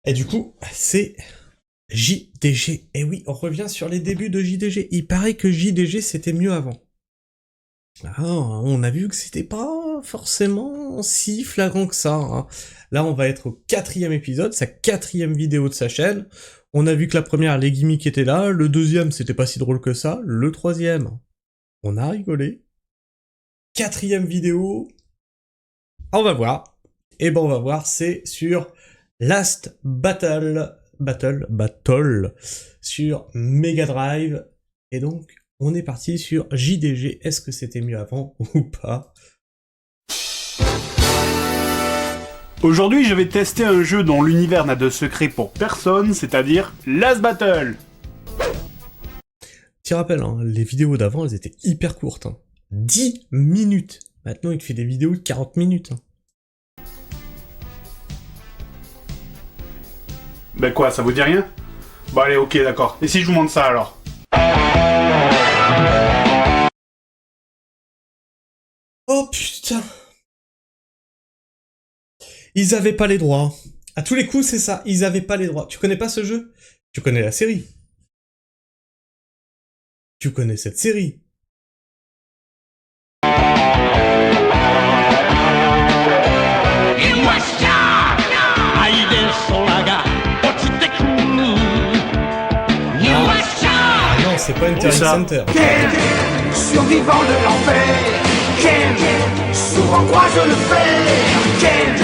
Et du coup, c'est JDG. Et oui, on revient sur les débuts de JDG. Il paraît que JDG c'était mieux avant. Ah, on a vu que c'était pas forcément si flagrant que ça. Hein. Là, on va être au 4e épisode, sa 4e vidéo de sa chaîne. On a vu que la première, les gimmicks étaient là. Le deuxième, c'était pas si drôle que ça. Le troisième, on a rigolé. 4e vidéo. On va voir. Et ben, on va voir, c'est sur Last Battle sur Mega Drive. Et donc, on est parti sur JDG. Est-ce que c'était mieux avant ou pas? Aujourd'hui, je vais tester un jeu dont l'univers n'a de secret pour personne, c'est-à-dire Last Battle. Tu te rappelles, hein, les vidéos d'avant, elles étaient hyper courtes. Hein. 10 minutes. Maintenant, il te fait des vidéos de 40 minutes. Hein. Ben quoi, ça vous dit rien? Bon allez, ok, d'accord. Et si je vous montre ça alors? Oh putain. Ils avaient pas les droits. À tous les coups, c'est ça. Ils avaient pas les droits. Tu connais pas ce jeu? Tu connais la série. Tu connais cette série. Ah non, c'est pas Internet Center. Ken, survivant de l'enfer. Ken, souvent croise le fer. Ken,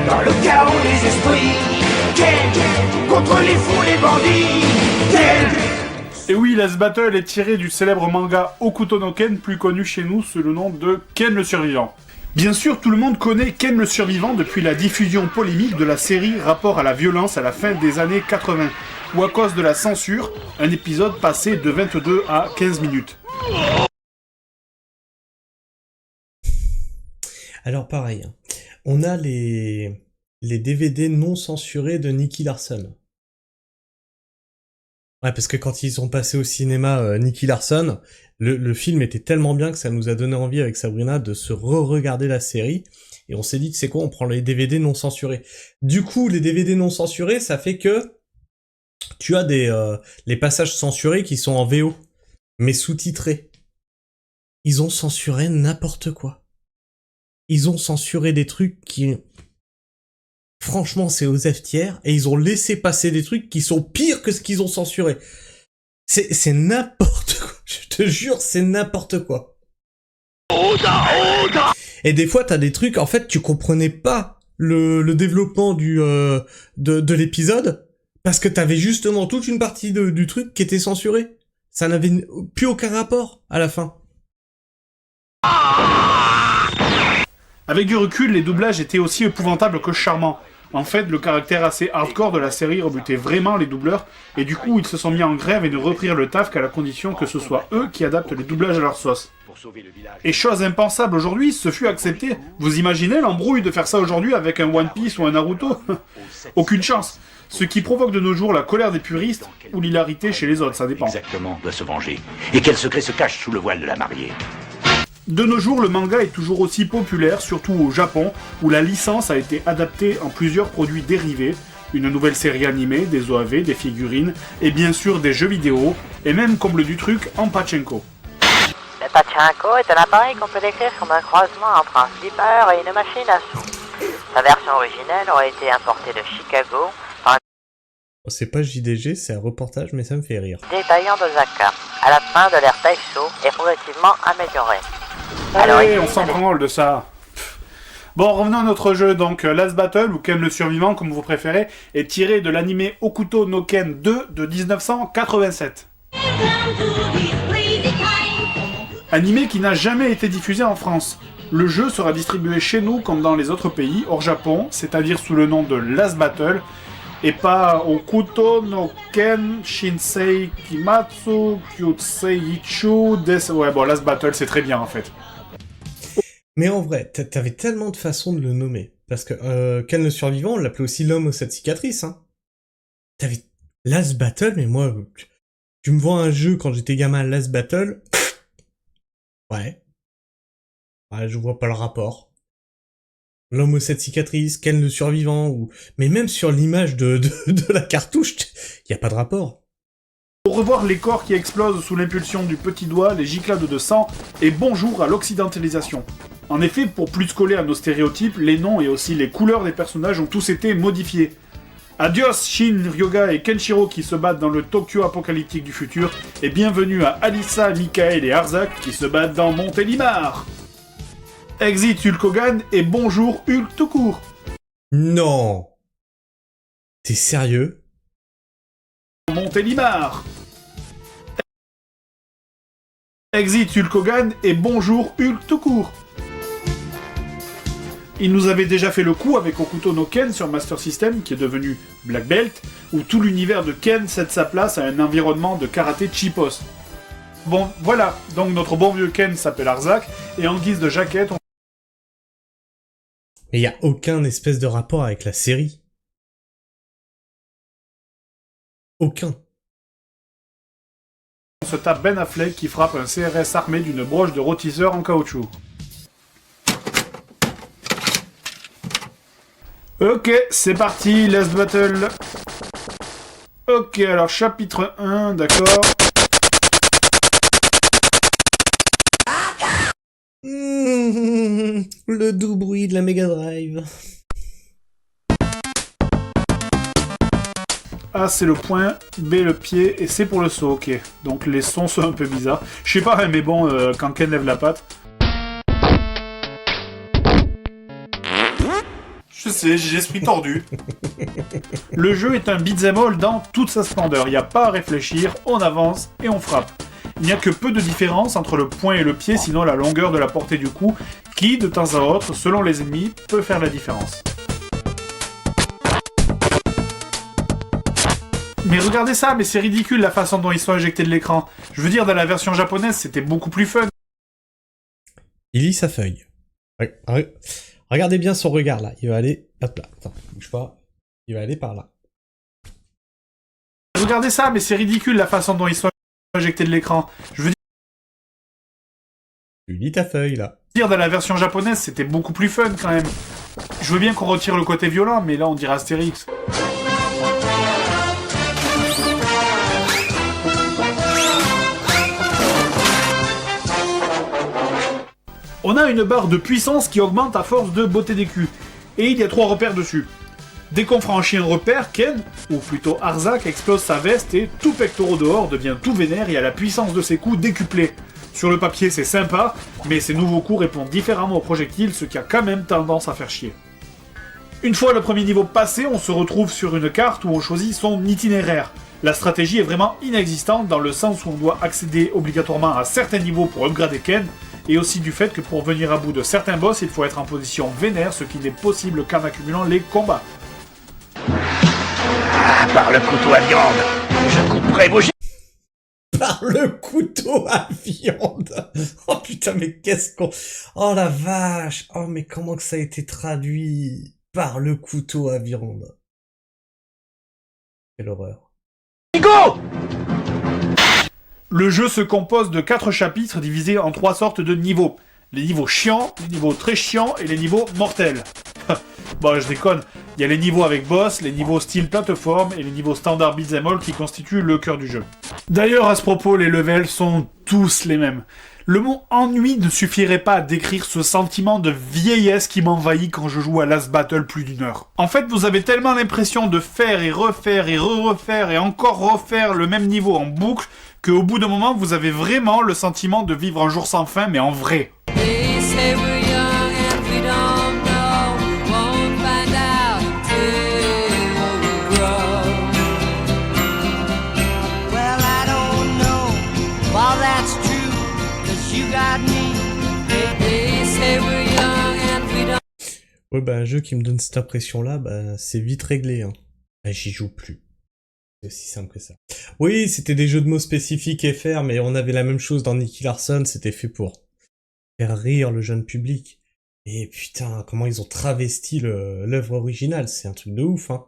dans le chaos des esprits. Ken, contre les fous, les bandits. Ken. Et oui, Last Battle est tiré du célèbre manga Hokuto no Ken, plus connu chez nous sous le nom de Ken le Survivant. Bien sûr, tout le monde connaît Ken le Survivant depuis la diffusion polémique de la série Rapport à la violence à la fin des années 80, où à cause de la censure, un épisode passait de 22 à 15 minutes. Alors pareil, hein. On a les DVD non censurés de Nicky Larson. Ouais, parce que quand ils sont passés au cinéma Nicky Larson, le film était tellement bien que ça nous a donné envie avec Sabrina de se re-regarder la série. Et on s'est dit, tu sais quoi, on prend les DVD non censurés. Du coup, les DVD non censurés, ça fait que tu as les passages censurés qui sont en VO, mais sous-titrés. Ils ont censuré n'importe quoi. Ils ont censuré des trucs qui... Franchement, c'est aux F tiers, et ils ont laissé passer des trucs qui sont pires que ce qu'ils ont censuré. C'est n'importe quoi. Je te jure, c'est n'importe quoi. Et des fois, t'as des trucs, en fait, tu comprenais pas le développement de l'épisode, parce que t'avais justement toute une partie du truc qui était censurée. Ça n'avait plus aucun rapport à la fin. Avec du recul, les doublages étaient aussi épouvantables que charmants. En fait, le caractère assez hardcore de la série rebutait vraiment les doubleurs, et du coup, ils se sont mis en grève et ne reprirent le taf qu'à la condition que ce soit eux qui adaptent les doublages à leur sauce. Et chose impensable aujourd'hui, ce fut accepté. Vous imaginez l'embrouille de faire ça aujourd'hui avec un One Piece ou un Naruto? Aucune chance. Ce qui provoque de nos jours la colère des puristes ou l'hilarité chez les autres, ça dépend. Exactement, doit se venger. Et quel secret se cache sous le voile de la mariée? De nos jours, le manga est toujours aussi populaire, surtout au Japon, où la licence a été adaptée en plusieurs produits dérivés, une nouvelle série animée, des OAV, des figurines, et bien sûr des jeux vidéo, et même, comble du truc, en pachinko. Le pachinko est un appareil qu'on peut décrire comme un croisement entre un flipper et une machine à sous. Sa version originelle aurait été importée de Chicago par un C'est pas JDG, c'est un reportage, mais ça me fait rire. détaillant d'Osaka, à la fin de l'ère Taisho, et progressivement amélioré. Allez, on s'en branle de ça. Bon, revenons à notre jeu, donc Last Battle, ou Ken le Survivant, comme vous préférez, est tiré de l'anime Hokuto no Ken 2 de 1987. Animé qui n'a jamais été diffusé en France. Le jeu sera distribué chez nous comme dans les autres pays, hors Japon, c'est-à-dire sous le nom de Last Battle, et pas Hokuto no Ken Shinsei Kimatsu Kyutsei Ichu Des... Ouais, bon, Last Battle, c'est très bien, en fait. Mais en vrai, t'avais tellement de façons de le nommer. Parce que Ken le Survivant, on l'appelait aussi l'homme aux 7 cicatrices. Hein. T'avais Last Battle, mais moi, tu me vois un jeu quand j'étais gamin, Last Battle, ouais. Ouais, je vois pas le rapport. l'homme aux 7 cicatrices, Ken le survivant, ou mais même sur l'image de la cartouche, y a pas de rapport. Pour revoir les corps qui explosent sous l'impulsion du petit doigt, les giclades de sang, et bonjour à l'occidentalisation. En effet, pour plus coller à nos stéréotypes, les noms et aussi les couleurs des personnages ont tous été modifiés. Adios Shin, Ryoga et Kenshiro qui se battent dans le Tokyo apocalyptique du futur, et bienvenue à Alissa, Michael et Arzak qui se battent dans Montélimar. Exit Hulk Hogan et bonjour Hulk tout court. Non. T'es sérieux? Montélimar. Exit Hulk Hogan et bonjour Hulk tout court. Il nous avait déjà fait le coup avec Hokuto no Ken sur Master System, qui est devenu Black Belt, où tout l'univers de Ken cède sa place à un environnement de karaté cheapos. Bon, voilà, donc notre bon vieux Ken s'appelle Arzak, et en guise de jaquette, Mais y a aucun espèce de rapport avec la série. Aucun. on se tape Ben Affleck qui frappe un CRS armé d'une broche de rôtisseur en caoutchouc. Ok, c'est parti, Last Battle. Ok, alors chapitre 1, d'accord. Le doux bruit de la Mega Drive. A c'est le point, B le pied, et C pour le saut, ok. Donc les sons sont un peu bizarres. Je sais pas, mais bon, quand Ken lève la patte... Je sais, j'ai l'esprit tordu. Le jeu est un beat'em all dans toute sa splendeur. Il n'y a pas à réfléchir, on avance et on frappe. Il n'y a que peu de différence entre le poing et le pied, sinon la longueur de la portée du coup, qui, de temps à autre, selon les ennemis, peut faire la différence. Mais regardez ça, mais c'est ridicule la façon dont ils sont éjectés de l'écran. Je veux dire, dans la version japonaise, c'était beaucoup plus fun. Il lit sa feuille. Regardez bien son regard là. Il va aller. Hop là. Attends, bouge pas. Il va aller par là. Regardez ça, mais c'est ridicule la façon dont ils sont éjectés de l'écran. Je veux Tu lis ta feuille là. dire, dans la version japonaise, c'était beaucoup plus fun quand même. Je veux bien qu'on retire le côté violent, mais là on dirait Astérix. On a une barre de puissance qui augmente à force de botter des culs. Et il y a 3 repères dessus. Dès qu'on franchit un repère, Ken, ou plutôt Arzak, explose sa veste et tout pectoral dehors devient tout vénère et a la puissance de ses coups décuplée. Sur le papier c'est sympa, mais ces nouveaux coups répondent différemment aux projectiles, ce qui a quand même tendance à faire chier. Une fois le premier niveau passé, on se retrouve sur une carte où on choisit son itinéraire. La stratégie est vraiment inexistante dans le sens où on doit accéder obligatoirement à certains niveaux pour upgrader Ken, et aussi du fait que pour venir à bout de certains boss, il faut être en position vénère, ce qui n'est possible qu'en accumulant les combats. Ah, par le couteau à viande, je couperai vos... Par le couteau à viande. Oh putain, mais qu'est-ce qu'on... Oh la vache. Oh mais comment que ça a été traduit? Par le couteau à viande. Quelle horreur. Go! Le jeu se compose de 4 chapitres divisés en 3 sortes de niveaux. Les niveaux chiants, les niveaux très chiants et les niveaux mortels. Bon, je déconne. Il y a les niveaux avec boss, les niveaux style plateforme et les niveaux standard beat'em all qui constituent le cœur du jeu. D'ailleurs, à ce propos, les levels sont tous les mêmes. Le mot ennui ne suffirait pas à décrire ce sentiment de vieillesse qui m'envahit quand je joue à Last Battle plus d'1 heure. En fait, vous avez tellement l'impression de faire et refaire et re-refaire et encore refaire le même niveau en boucle qu'au bout d'un moment, vous avez vraiment le sentiment de vivre un jour sans fin, mais en vrai. They say we're young and we don't know. We won't find out till we grow. Well, I don't know if all that's true, 'cause you got me. They say we're young and we don't. Ouais, bah, un jeu qui me donne cette impression-là, bah, c'est vite réglé, hein. Bah, j'y joue plus. C'est aussi simple que ça. Oui, c'était des jeux de mots spécifiques FR, mais on avait la même chose dans Nicky Larson, c'était fait pour faire rire le jeune public. Et putain, comment ils ont travesti l'œuvre originale, c'est un truc de ouf, hein.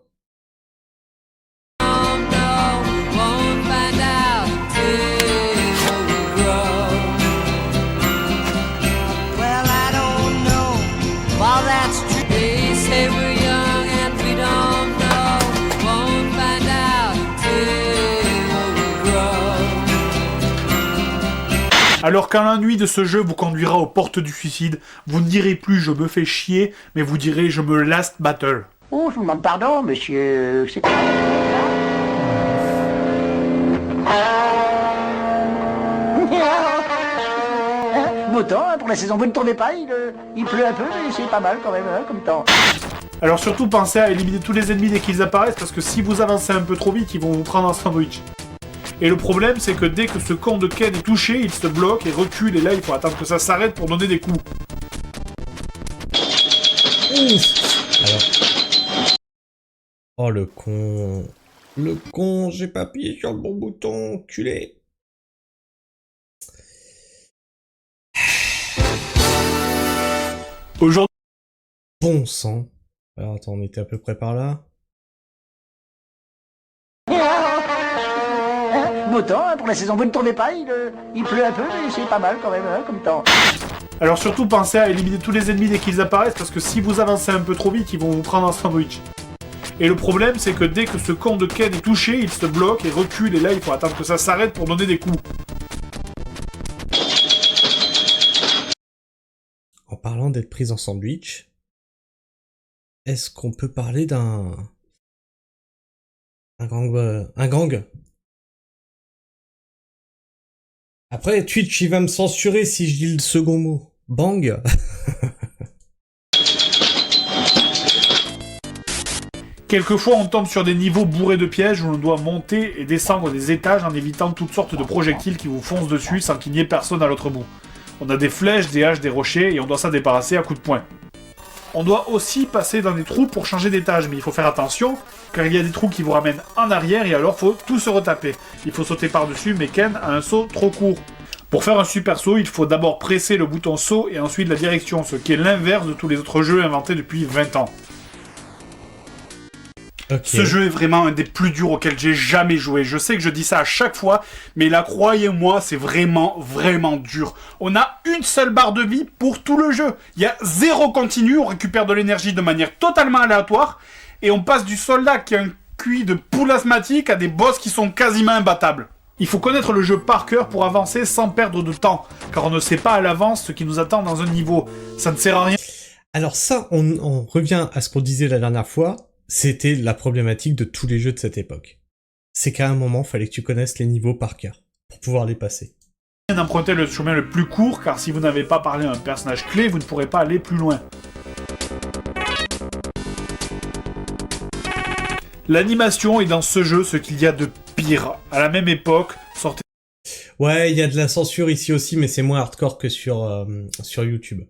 Well, I don't know if all that's true. Alors quand la nuit de ce jeu vous conduira aux portes du suicide, vous ne direz plus je me fais chier, mais vous direz je me last battle. Oh, je vous demande pardon, monsieur. C'est quoi? Beau temps, hein, pour la saison, vous ne trouvez pas? Il pleut un peu, mais c'est pas mal quand même, hein, comme temps. Alors surtout pensez à éliminer tous les ennemis dès qu'ils apparaissent, parce que si vous avancez un peu trop vite, ils vont vous prendre un sandwich. Et le problème, c'est que dès que ce con de Ken est touché, il se bloque et recule, et là il faut attendre que ça s'arrête pour donner des coups. Alors. Oh le con. Le con, j'ai pas appuyé sur le bon bouton, culé. Aujourd'hui, Bon sang. Alors attends, on était à peu près par là. Beau temps, hein, pour la saison, vous ne trouvez pas? Il pleut un peu, mais c'est pas mal quand même, hein, comme temps. alors surtout pensez à éliminer tous les ennemis dès qu'ils apparaissent, parce que si vous avancez un peu trop vite, ils vont vous prendre un sandwich. Et le problème, c'est que dès que ce con de Ken est touché, il se bloque et recule, et là il faut attendre que ça s'arrête pour donner des coups. En parlant d'être prise en sandwich, est-ce qu'on peut parler d'un un gang? Après, Twitch, il va me censurer si je dis le second mot. Bang. Quelquefois, on tombe sur des niveaux bourrés de pièges où l'on doit monter et descendre des étages en évitant toutes sortes de projectiles qui vous foncent dessus sans qu'il n'y ait personne à l'autre bout. On a des flèches, des haches, des rochers et on doit s'en débarrasser à coups de poing. On doit aussi passer dans des trous pour changer d'étage, mais il faut faire attention, car il y a des trous qui vous ramènent en arrière et alors faut tout se retaper. Il faut sauter par-dessus, mais Ken a un saut trop court. Pour faire un super saut, il faut d'abord presser le bouton saut et ensuite la direction, ce qui est l'inverse de tous les autres jeux inventés depuis 20 ans. Ok. Ce jeu est vraiment un des plus durs auxquels j'ai jamais joué. Je sais que je dis ça à chaque fois, mais là, croyez-moi, c'est vraiment, vraiment dur. On a une seule barre de vie pour tout le jeu. Il y a 0 continu, on récupère de l'énergie de manière totalement aléatoire, et on passe du soldat qui a un QI de poule asthmatique à des boss qui sont quasiment imbattables. Il faut connaître le jeu par cœur pour avancer sans perdre de temps, car on ne sait pas à l'avance ce qui nous attend dans un niveau. Ça ne sert à rien. Alors ça, on revient à ce qu'on disait la dernière fois. C'était la problématique de tous les jeux de cette époque. C'est qu'à un moment, fallait que tu connaisses les niveaux par cœur pour pouvoir les passer. D'emprunter le chemin le plus court, car si vous n'avez pas parlé à un personnage clé, vous ne pourrez pas aller plus loin. L'animation est dans ce jeu ce qu'il y a de pire. À la même époque, sortait Ouais, il y a de la censure ici aussi, mais c'est moins hardcore que sur YouTube.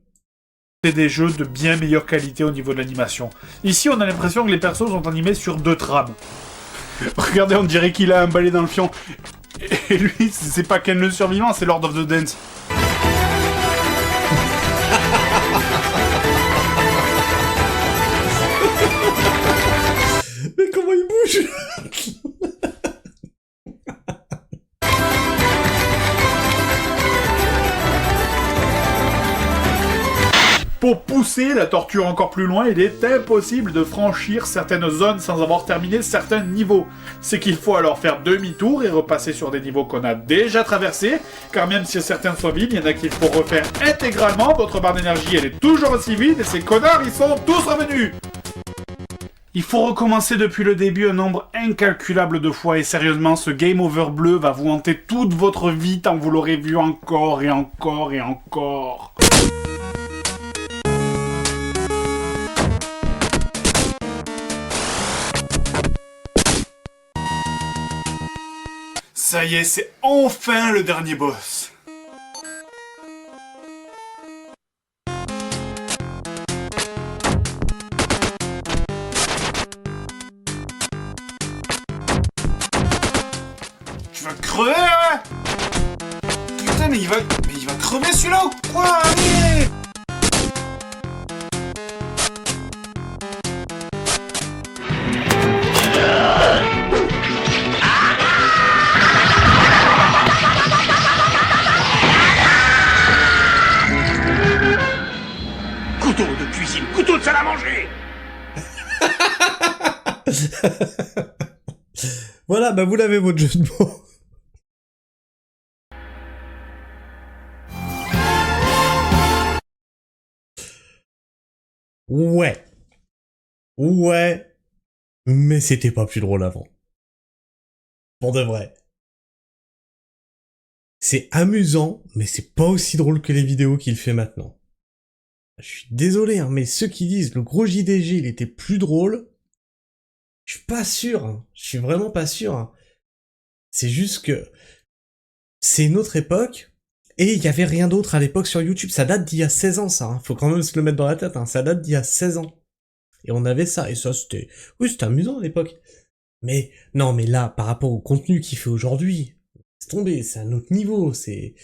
des jeux de bien meilleure qualité au niveau de l'animation. Ici, on a l'impression que les persos sont animés sur 2 trames. Regardez, on dirait qu'il a un balai dans le fion. Et lui, c'est pas Ken le survivant, c'est Lord of the Dance. Mais comment il bouge? Pour pousser la torture encore plus loin, il est impossible de franchir certaines zones sans avoir terminé certains niveaux. C'est qu'il faut alors faire demi-tour et repasser sur des niveaux qu'on a déjà traversés, car même si certains sont vides, il y en a qu'il faut refaire intégralement, votre barre d'énergie elle est toujours aussi vide, et ces connards ils sont tous revenus. Il faut recommencer depuis le début un nombre incalculable de fois, et sérieusement, ce game over bleu va vous hanter toute votre vie tant vous l'aurez vu encore et encore et encore. Ça y est, c'est enfin le dernier boss. Tu vas crever, hein? Putain, mais il va crever celui-là ou quoi? Allez! Couteau de cuisine, couteau de salle à manger. Voilà, bah vous l'avez votre jeu de mots. Ouais. Ouais. Mais c'était pas plus drôle avant. Pour de vrai. C'est amusant, mais c'est pas aussi drôle que les vidéos qu'il fait maintenant. Je suis désolé, hein, mais ceux qui disent le gros JDG, il était plus drôle, je suis pas sûr. Hein. Je suis vraiment pas sûr. Hein. C'est juste que c'est une autre époque, et il y avait rien d'autre à l'époque sur YouTube. Ça date d'il y a 16 ans, ça. Hein. Faut quand même se le mettre dans la tête. Hein. Ça date d'il y a 16 ans. Et on avait ça, et ça c'était... Oui, c'était amusant à l'époque. Mais, non, mais là, par rapport au contenu qu'il fait aujourd'hui, c'est tombé, c'est un autre niveau, c'est...